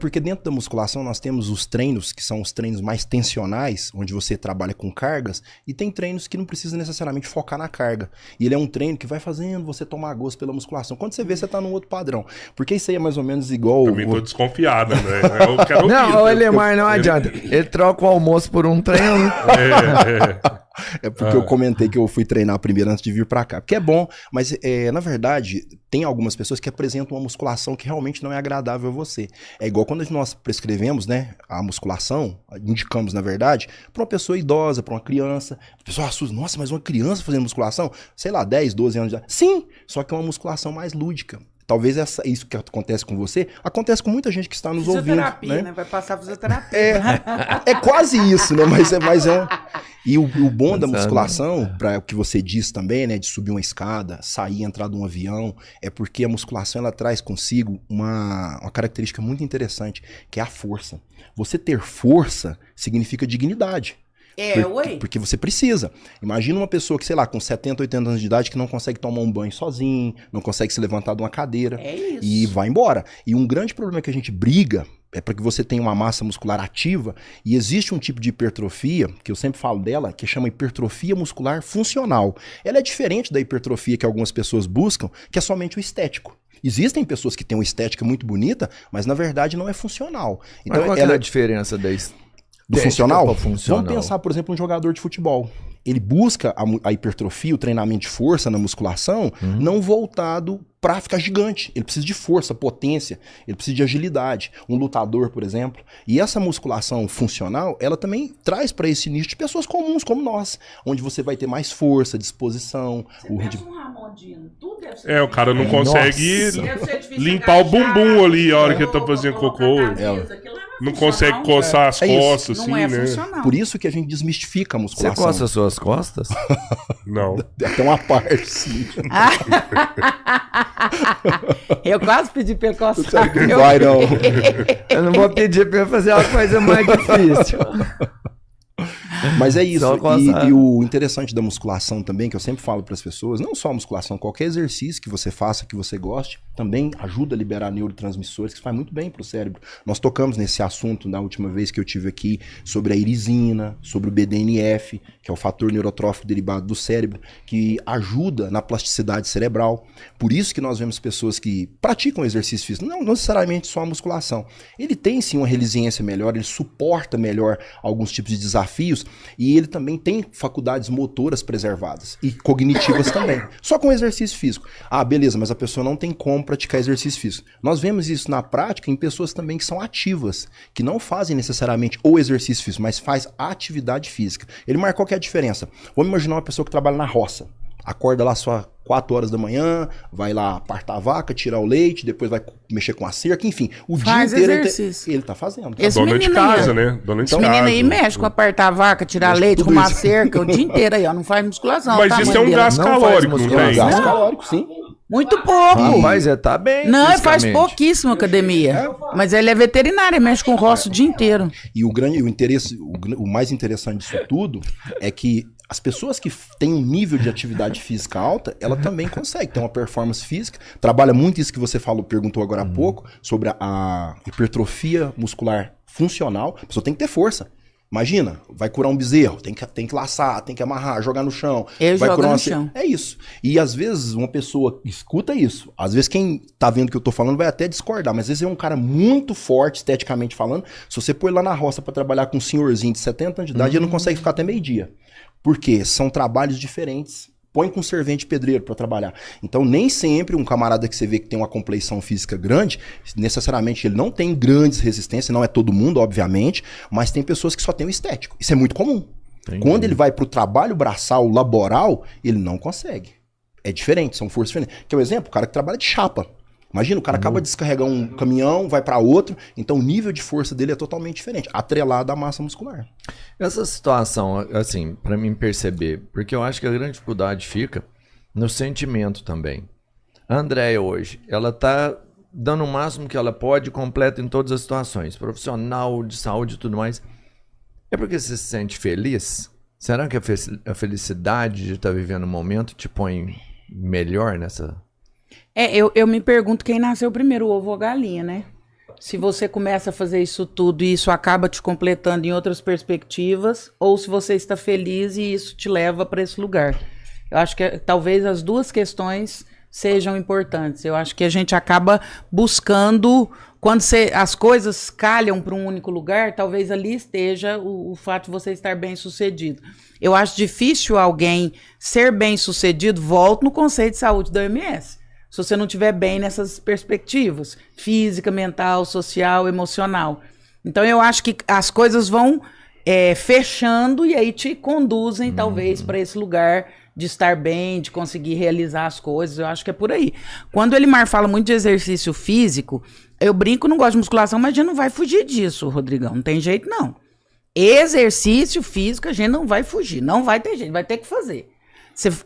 Porque dentro da musculação nós temos os treinos que são os treinos mais tensionais, onde você trabalha com cargas, e tem treinos que não precisa necessariamente focar na carga. E ele é um treino que vai fazendo você tomar gosto pela musculação. Quando você vê, você tá num outro padrão. Porque isso aí é mais ou menos igual... Também tô desconfiada, né? Eu quero ouvir. Não, o Elemar não adianta. Ele troca o almoço por um treino. É porque eu comentei que eu fui treinar primeiro antes de vir pra cá. Porque é bom, mas na verdade, tem algumas pessoas que apresentam uma musculação que realmente não é agradável a você. É igual quando nós prescrevemos, né, a musculação, indicamos, na verdade, pra uma pessoa idosa, pra uma criança. A pessoa assusta, nossa, mas uma criança fazendo musculação? Sei lá, 10, 12 anos de idade. Sim, só que é uma musculação mais lúdica. Talvez isso que acontece com você, acontece com muita gente que está nos ouvindo. Fisioterapia, né? Vai passar fisioterapia. É quase isso, né? Mas é um... E o bom da musculação, para o que você disse também, né? De subir uma escada, sair, entrar de um avião, é porque a musculação ela traz consigo uma característica muito interessante, que é a força. Você ter força significa dignidade. Porque você precisa. Imagina uma pessoa que, sei lá, com 70, 80 anos de idade que não consegue tomar um banho sozinho, não consegue se levantar de uma cadeira e vai embora. E um grande problema que a gente briga é para que você tenha uma massa muscular ativa, e existe um tipo de hipertrofia, que eu sempre falo dela, que chama hipertrofia muscular funcional. Ela é diferente da hipertrofia que algumas pessoas buscam, que é somente o estético. Existem pessoas que têm uma estética muito bonita, mas na verdade não é funcional. Então, mas qual é a diferença do funcional? Vamos pensar, por exemplo, um jogador de futebol. Ele busca a hipertrofia, o treinamento de força na musculação, não voltado para ficar gigante. Ele precisa de força, potência, ele precisa de agilidade. Um lutador, por exemplo. E essa musculação funcional, ela também traz para esse nicho de pessoas comuns, como nós, onde você vai ter mais força, disposição. Um Ramondino, tudo deve ser o cara não consegue limpar o bumbum ali a hora que ele tá fazendo cocô. Não consegue coçar as costas, assim, né? Funcional. Por isso que a gente desmistifica a musculação. Você coça as suas costas? Não. Até uma parte, sim. Eu quase pedi pra ele coçar. Não vai, não. Eu não vou pedir pra ele fazer uma coisa mais difícil. Mas é isso. E o interessante da musculação também, que eu sempre falo para as pessoas, não só a musculação, qualquer exercício que você faça, que você goste, também ajuda a liberar neurotransmissores, que faz muito bem para o cérebro. Nós tocamos nesse assunto na última vez que eu tive aqui, sobre a irisina, sobre o BDNF, que é o fator neurotrófico derivado do cérebro, que ajuda na plasticidade cerebral. Por isso que nós vemos pessoas que praticam exercício físico, não necessariamente só a musculação. Ele tem sim uma resiliência melhor, ele suporta melhor alguns tipos de desafios, e ele também tem faculdades motoras preservadas e cognitivas também, só com exercício físico. Ah, beleza, mas a pessoa não tem como praticar exercício físico. Nós vemos isso na prática em pessoas também que são ativas, que não fazem necessariamente o exercício físico, mas faz atividade física. Ele marcou que é a diferença. Vamos imaginar uma pessoa que trabalha na roça, acorda lá só 4 horas da manhã, vai lá apartar a vaca, tirar o leite, depois vai mexer com a cerca, enfim. O dia inteiro ele tá fazendo. Esse dona de casa, né? Dona de casa. Esse menino aí mexe com apertar a vaca, tirar leite, arrumar a cerca, o dia inteiro aí, ó. Não faz musculação. Mas isso é um gás calórico, não tem? É um gás calórico, sim. Muito pouco. Rapaz, tá bem. Não, ele faz pouquíssimo academia. Mas ele é veterinário, ele mexe com o roço o dia inteiro. E o mais interessante disso tudo é que as pessoas que têm um nível de atividade física alta, ela também consegue ter uma performance física. Trabalha muito isso que você perguntou agora há pouco, sobre a hipertrofia muscular funcional. A pessoa tem que ter força. Imagina, vai curar um bezerro, tem que laçar, tem que amarrar, jogar no chão. Vai curar no chão. É isso. E às vezes uma pessoa escuta isso. Às vezes quem tá vendo o que eu tô falando vai até discordar, mas às vezes é um cara muito forte, esteticamente falando. Se você pôr lá na roça para trabalhar com um senhorzinho de 70 anos de idade, ele não consegue ficar até meio-dia. Por quê? São trabalhos diferentes. Põe com servente pedreiro para trabalhar. Então, nem sempre um camarada que você vê que tem uma compleição física grande, necessariamente ele não tem grandes resistências, não é todo mundo, obviamente, mas tem pessoas que só têm o estético. Isso é muito comum. Entendi. Quando ele vai para o trabalho braçal, laboral, ele não consegue. É diferente, são forças diferentes. Que é um exemplo, o cara que trabalha de chapa. Imagina, o cara acaba de descarregar um caminhão, vai para outro, então o nível de força dele é totalmente diferente, atrelado à massa muscular. Essa situação, assim, para mim perceber, porque eu acho que a grande dificuldade fica no sentimento também. A Andréia hoje, ela tá dando o máximo que ela pode, completa em todas as situações, profissional, de saúde e tudo mais. É porque você se sente feliz? Será que a felicidade de estar vivendo o momento te põe melhor nessa... Eu me pergunto quem nasceu primeiro, o ovo ou a galinha, né? Se você começa a fazer isso tudo e isso acaba te completando em outras perspectivas, ou se você está feliz e isso te leva para esse lugar. Eu acho que talvez as duas questões sejam importantes. Eu acho que a gente acaba buscando, quando as coisas calham para um único lugar, talvez ali esteja o fato de você estar bem sucedido. Eu acho difícil alguém ser bem sucedido, volto no conceito de saúde da OMS. Se você não estiver bem nessas perspectivas, física, mental, social, emocional. Então eu acho que as coisas vão fechando e aí te conduzem talvez para esse lugar de estar bem, de conseguir realizar as coisas. Eu acho que é por aí. Quando o Elimar fala muito de exercício físico, eu brinco, não gosto de musculação, mas a gente não vai fugir disso, Rodrigão. Não tem jeito, não. Exercício físico a gente não vai fugir, não vai ter jeito, vai ter que fazer.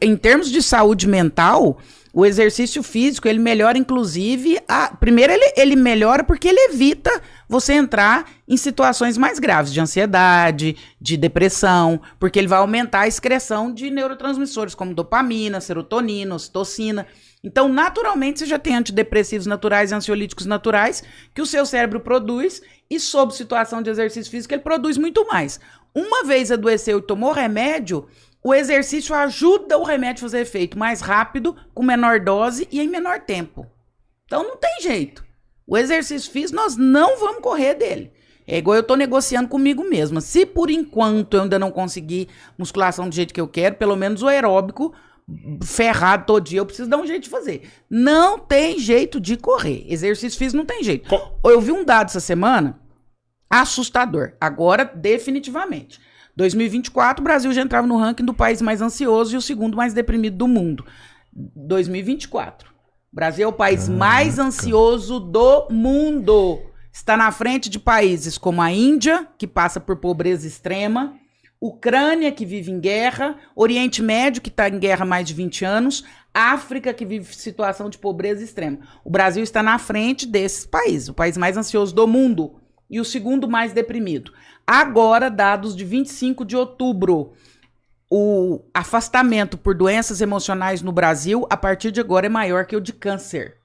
Em termos de saúde mental, o exercício físico, ele melhora, inclusive, primeiro ele melhora porque ele evita você entrar em situações mais graves, de ansiedade, de depressão, porque ele vai aumentar a excreção de neurotransmissores, como dopamina, serotonina, ocitocina. Então, naturalmente, você já tem antidepressivos naturais e ansiolíticos naturais que o seu cérebro produz e, sob situação de exercício físico, ele produz muito mais. Uma vez adoeceu e tomou remédio, o exercício ajuda o remédio a fazer efeito mais rápido, com menor dose e em menor tempo. Então não tem jeito. O exercício físico, nós não vamos correr dele. É igual eu tô negociando comigo mesma. Se por enquanto eu ainda não conseguir musculação do jeito que eu quero, pelo menos o aeróbico ferrado todo dia, eu preciso dar um jeito de fazer. Não tem jeito de correr. Exercício físico não tem jeito. Eu vi um dado essa semana assustador. Agora, definitivamente. 2024, o Brasil já entrava no ranking do país mais ansioso e o segundo mais deprimido do mundo. 2024. O Brasil é o país mais ansioso do mundo. Está na frente de países como a Índia, que passa por pobreza extrema, Ucrânia, que vive em guerra, Oriente Médio, que está em guerra há mais de 20 anos, África, que vive situação de pobreza extrema. O Brasil está na frente desses países, o país mais ansioso do mundo e o segundo mais deprimido. Agora, dados de 25 de outubro, o afastamento por doenças emocionais no Brasil, a partir de agora, é maior que o de câncer.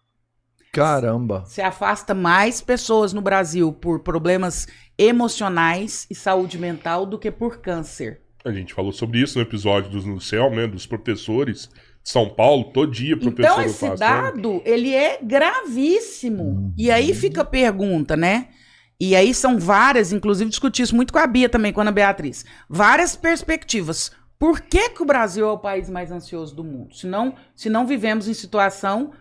Caramba! Se afasta mais pessoas no Brasil por problemas emocionais e saúde mental do que por câncer. A gente falou sobre isso no episódio do CEL, né, dos professores de São Paulo, todo dia professor. Então, esse dado, ele é gravíssimo. E aí fica a pergunta, né? E aí são várias, inclusive discuti isso muito com a Bia também, com a Ana Beatriz. Várias perspectivas. Por que o Brasil é o país mais ansioso do mundo? Se não vivemos em situação...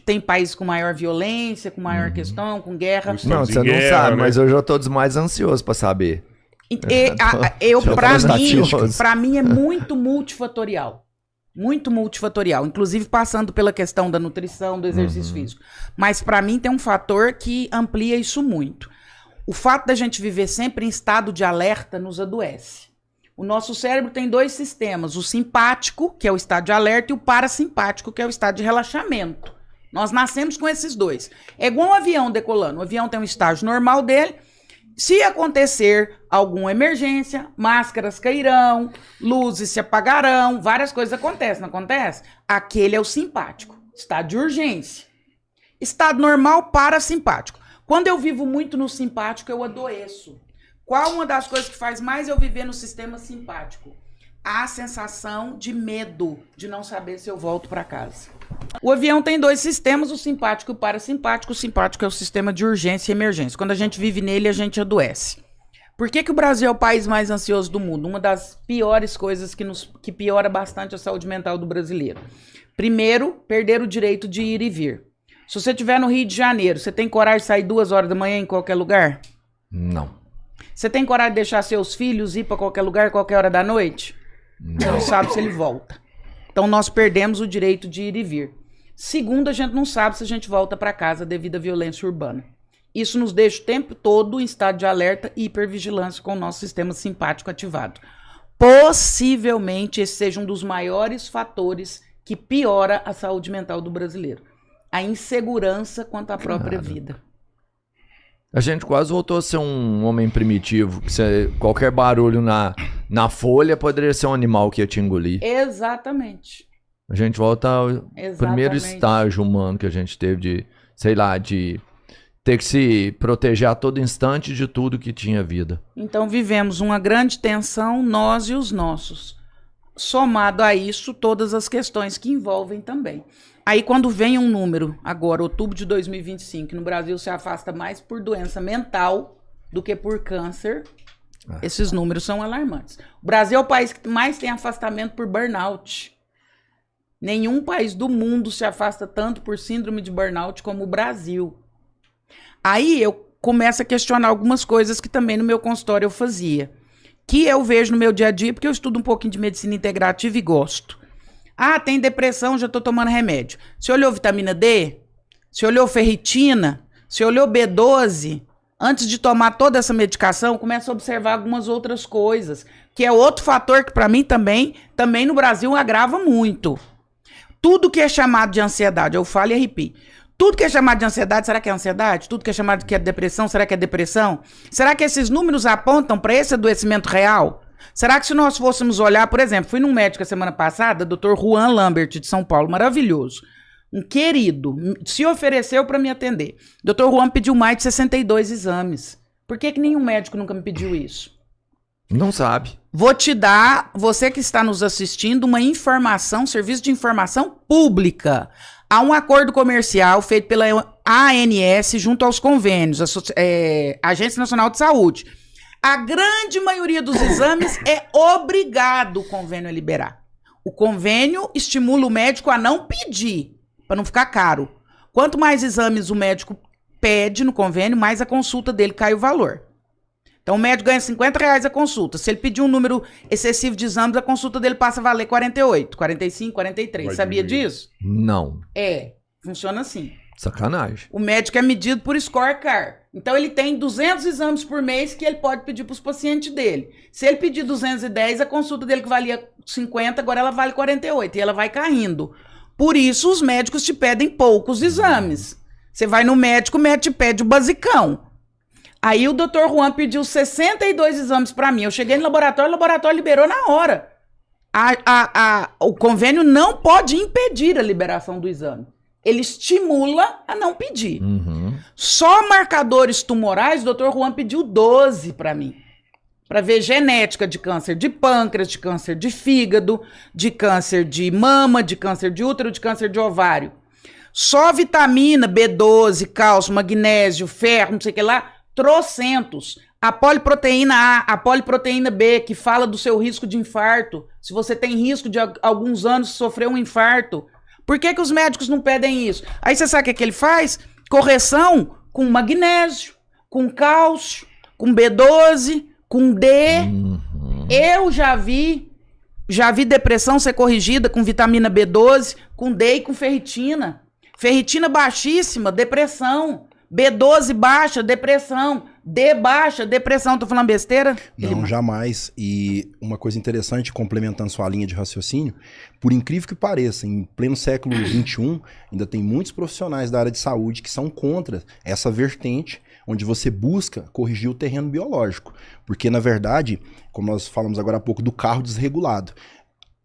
Tem países com maior violência, com maior questão, com guerra. Não, você não sabe, né? Mas eu já tô mais ansioso pra saber. Pra mim é muito multifatorial. Muito multifatorial. Inclusive passando pela questão da nutrição, do exercício físico. Mas pra mim tem um fator que amplia isso muito. O fato da gente viver sempre em estado de alerta nos adoece. O nosso cérebro tem dois sistemas. O simpático, que é o estado de alerta, e o parasimpático, que é o estado de relaxamento. Nós nascemos com esses dois. É igual um avião decolando. O avião tem um estágio normal dele. Se acontecer alguma emergência, máscaras cairão, luzes se apagarão, várias coisas acontecem, não acontece? Aquele é o simpático, estado de urgência. Estado normal, parasimpático. Quando eu vivo muito no simpático, eu adoeço. Qual uma das coisas que faz mais eu viver no sistema simpático? A sensação de medo de não saber se eu volto para casa. O avião tem dois sistemas, o simpático e o parasimpático. O simpático é o sistema de urgência e emergência. Quando a gente vive nele, a gente adoece. Por que o Brasil é o país mais ansioso do mundo? Uma das piores coisas que piora bastante a saúde mental do brasileiro. Primeiro, perder o direito de ir e vir. Se você estiver no Rio de Janeiro, você tem coragem de sair 2 horas da manhã em qualquer lugar? Não. Você tem coragem de deixar seus filhos ir para qualquer lugar, qualquer hora da noite? Você não sabe se ele volta. Então, nós perdemos o direito de ir e vir. Segundo, a gente não sabe se a gente volta para casa devido à violência urbana. Isso nos deixa o tempo todo em estado de alerta e hipervigilância com o nosso sistema simpático ativado. Possivelmente, esse seja um dos maiores fatores que piora a saúde mental do brasileiro. A insegurança quanto à própria vida. A gente quase voltou a ser um homem primitivo. Qualquer barulho na folha poderia ser um animal que ia te engolir. Exatamente. A gente volta ao primeiro estágio humano que a gente teve de, sei lá, de ter que se proteger a todo instante de tudo que tinha vida. Então vivemos uma grande tensão, nós e os nossos. Somado a isso, todas as questões que envolvem também. Aí quando vem um número, agora, outubro de 2025, que no Brasil se afasta mais por doença mental do que por câncer, esses números são alarmantes. O Brasil é o país que mais tem afastamento por burnout. Nenhum país do mundo se afasta tanto por síndrome de burnout como o Brasil. Aí eu começo a questionar algumas coisas que também no meu consultório eu fazia, que eu vejo no meu dia a dia, porque eu estudo um pouquinho de medicina integrativa e gosto. Ah, tem depressão, já estou tomando remédio. Você olhou vitamina D? Você olhou ferritina? Você olhou B12? Antes de tomar toda essa medicação, começa a observar algumas outras coisas, que é outro fator que para mim também no Brasil agrava muito. Tudo que é chamado de ansiedade, eu falo e arrepio. Tudo que é chamado de ansiedade, será que é ansiedade? Tudo que é chamado de depressão, será que é depressão? Será que esses números apontam para esse adoecimento real? Será que se nós fôssemos olhar, por exemplo, fui num médico a semana passada, Dr. Juan Lambert, de São Paulo, maravilhoso. Um querido, se ofereceu para me atender. Dr. Juan pediu mais de 62 exames. Por que nenhum médico nunca me pediu isso? Não sabe. Vou te dar, você que está nos assistindo, uma informação, serviço de informação pública. Há um acordo comercial feito pela ANS junto aos convênios, Agência Nacional de Saúde. A grande maioria dos exames é obrigado o convênio a liberar. O convênio estimula o médico a não pedir, para não ficar caro. Quanto mais exames o médico pede no convênio, mais a consulta dele cai o valor. Então o médico ganha R$50 a consulta. Se ele pedir um número excessivo de exames, a consulta dele passa a valer 48, 45, 43. Sabia disso? Não. Funciona assim. Sacanagem. O médico é medido por scorecard. Então ele tem 200 exames por mês que ele pode pedir para os pacientes dele. Se ele pedir 210, a consulta dele que valia 50, agora ela vale 48 e ela vai caindo. Por isso os médicos te pedem poucos exames. Você vai no médico, o médico te pede o basicão. Aí o Dr. Juan pediu 62 exames para mim. Eu cheguei no laboratório, o laboratório liberou na hora. O convênio não pode impedir a liberação do exame. Ele estimula a não pedir. Só marcadores tumorais, o Dr. Juan pediu 12 para mim. Para ver genética de câncer de pâncreas, de câncer de fígado, de câncer de mama, de câncer de útero, de câncer de ovário. Só vitamina B12, cálcio, magnésio, ferro, não sei o que lá, trocentos. A poliproteína A, a poliproteína B, que fala do seu risco de infarto. Se você tem risco de alguns anos sofrer um infarto. Por que os médicos não pedem isso? Aí você sabe o que ele faz? Correção com magnésio, com cálcio, com B12, com D. Eu já vi depressão ser corrigida com vitamina B12, com D e com ferritina. Ferritina baixíssima, depressão. B12 baixa, depressão. D baixa, depressão. Tô falando besteira? Não, jamais. E uma coisa interessante, complementando sua linha de raciocínio, por incrível que pareça, em pleno século XXI, ainda tem muitos profissionais da área de saúde que são contra essa vertente, onde você busca corrigir o terreno biológico. Porque, na verdade, como nós falamos agora há pouco, do carro desregulado,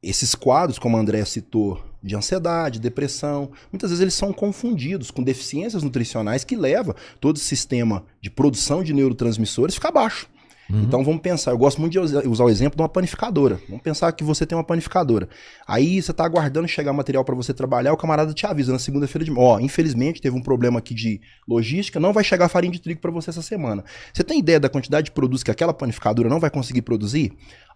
esses quadros, como a Andréa citou, de ansiedade, depressão, muitas vezes eles são confundidos com deficiências nutricionais que levam todo o sistema de produção de neurotransmissores a ficar baixo. Então vamos pensar, eu gosto muito de usar o exemplo de uma panificadora. Vamos pensar que você tem uma panificadora. Aí você está aguardando chegar material para você trabalhar, o camarada te avisa na segunda-feira de manhã, infelizmente teve um problema aqui de logística, não vai chegar farinha de trigo para você essa semana. Você tem ideia da quantidade de produtos que aquela panificadora não vai conseguir produzir?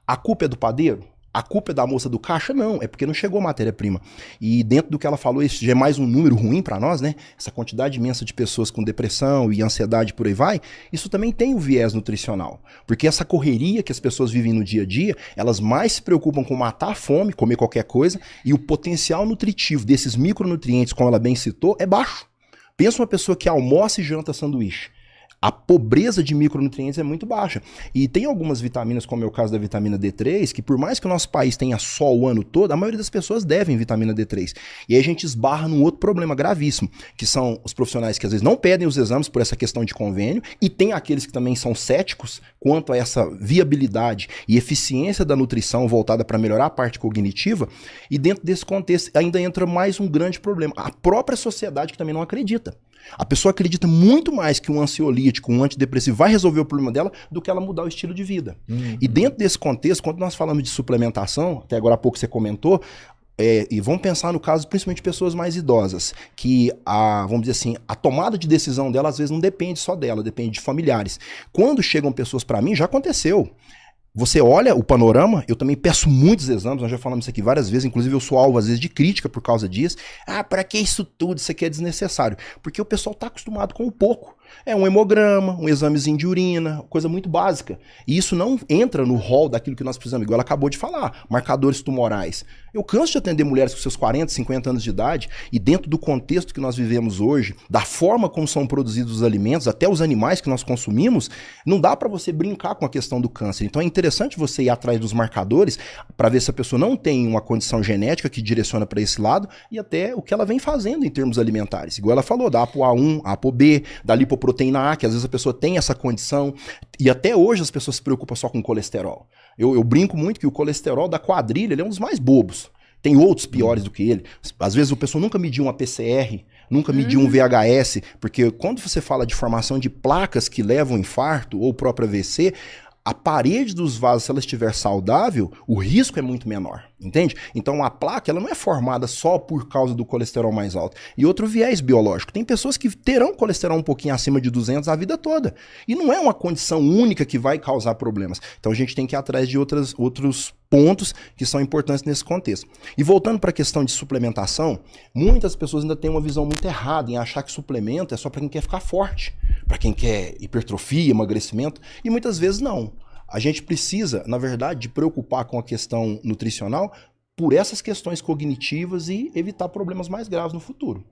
A culpa é do padeiro? A culpa é da moça do caixa? Não, é porque não chegou matéria-prima. E dentro do que ela falou, isso já é mais um número ruim para nós, né? Essa quantidade imensa de pessoas com depressão e ansiedade por aí vai, isso também tem o viés nutricional. Porque essa correria que as pessoas vivem no dia a dia, elas mais se preocupam com matar a fome, comer qualquer coisa, e o potencial nutritivo desses micronutrientes, como ela bem citou, é baixo. Pensa uma pessoa que almoça e janta sanduíche. A pobreza de micronutrientes é muito baixa. E tem algumas vitaminas, como é o caso da vitamina D3, que por mais que o nosso país tenha sol o ano todo, a maioria das pessoas devem vitamina D3. E aí a gente esbarra num outro problema gravíssimo, que são os profissionais que às vezes não pedem os exames por essa questão de convênio, e tem aqueles que também são céticos quanto a essa viabilidade e eficiência da nutrição voltada para melhorar a parte cognitiva, e dentro desse contexto ainda entra mais um grande problema, a própria sociedade que também não acredita. A pessoa acredita muito mais que um ansiolítico, um antidepressivo vai resolver o problema dela do que ela mudar o estilo de vida. E dentro desse contexto, quando nós falamos de suplementação, até agora há pouco você comentou, e vamos pensar no caso principalmente de pessoas mais idosas, que vamos dizer assim, a tomada de decisão dela às vezes não depende só dela, depende de familiares. Quando chegam pessoas para mim, já aconteceu. Você olha o panorama, eu também peço muitos exames, nós já falamos isso aqui várias vezes, inclusive eu sou alvo às vezes de crítica por causa disso. Para que isso tudo? Isso aqui é desnecessário. Porque o pessoal está acostumado com o pouco. É um hemograma, um examezinho de urina, coisa muito básica. E isso não entra no rol daquilo que nós precisamos, igual ela acabou de falar, marcadores tumorais. Eu canso de atender mulheres com seus 40, 50 anos de idade, e dentro do contexto que nós vivemos hoje, da forma como são produzidos os alimentos, até os animais que nós consumimos, não dá para você brincar com a questão do câncer. Então é interessante você ir atrás dos marcadores para ver se a pessoa não tem uma condição genética que direciona para esse lado, e até o que ela vem fazendo em termos alimentares. Igual ela falou, da ApoA1, ApoB, da lipoproteína A, que às vezes a pessoa tem essa condição, e até hoje as pessoas se preocupam só com colesterol. Eu brinco muito que o colesterol da quadrilha ele é um dos mais bobos. Tem outros piores do que ele. Às vezes a pessoa nunca mediu uma PCR, nunca mediu um VHS, porque quando você fala de formação de placas que levam infarto ou próprio AVC, a parede dos vasos, se ela estiver saudável, o risco é muito menor, entende? Então a placa ela não é formada só por causa do colesterol mais alto. E outro viés biológico, tem pessoas que terão colesterol um pouquinho acima de 200 a vida toda. E não é uma condição única que vai causar problemas. Então a gente tem que ir atrás de outros pontos que são importantes nesse contexto. E voltando para a questão de suplementação, muitas pessoas ainda têm uma visão muito errada em achar que suplemento é só para quem quer ficar forte, para quem quer hipertrofia, emagrecimento, e muitas vezes não. A gente precisa, na verdade, de preocupar com a questão nutricional por essas questões cognitivas e evitar problemas mais graves no futuro.